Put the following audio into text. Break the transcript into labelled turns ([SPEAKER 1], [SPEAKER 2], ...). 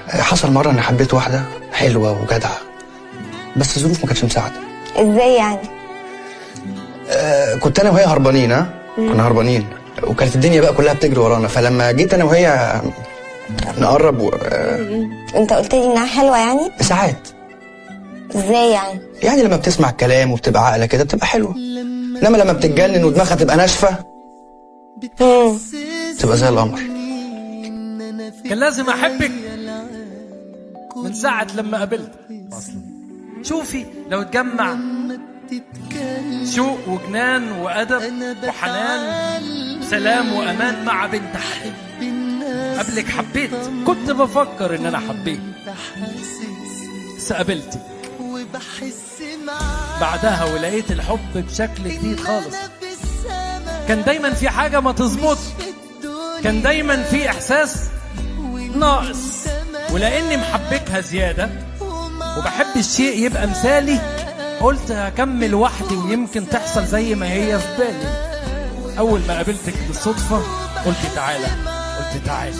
[SPEAKER 1] حصل مرة أنا حبيت واحدة حلوة وجدعة، بس الظروف ما كانتش مساعدة.
[SPEAKER 2] ازاي يعني؟
[SPEAKER 1] كنت أنا وهي هربانين. كنا هربانين وكانت الدنيا بقى كلها بتجري ورانا، فلما جيت أنا وهي نقرب
[SPEAKER 2] انت قلت لي انها حلوة يعني؟
[SPEAKER 1] ساعات.
[SPEAKER 2] ازاي يعني؟
[SPEAKER 1] يعني لما بتسمع الكلام وبتبقى عاقلة كده بتبقى حلوة، إنما لما بتتجنن ودماغها تبقى ناشفة تبقى زي القمر.
[SPEAKER 3] كان لازم احبك من ساعة لما قابلتك. شوفي لو اتجمع شوق وجنان وأدب وحنان سلام وأمان مع بنت حلال. قبلك حبيت، كنت بفكر ان انا حبيت، بس قابلتك بعدها ولقيت الحب بشكل جديد خالص. كان دايما في حاجة ما تظبط، كان دايما في احساس ناقص، ولاني محبكها زيادة وبحب الشيء يبقى مثالي قلت هكمل وحدي ويمكن تحصل زي ما هي في بالي. اول ما قابلتك بالصدفة قلت تعالى، قلت تعالى.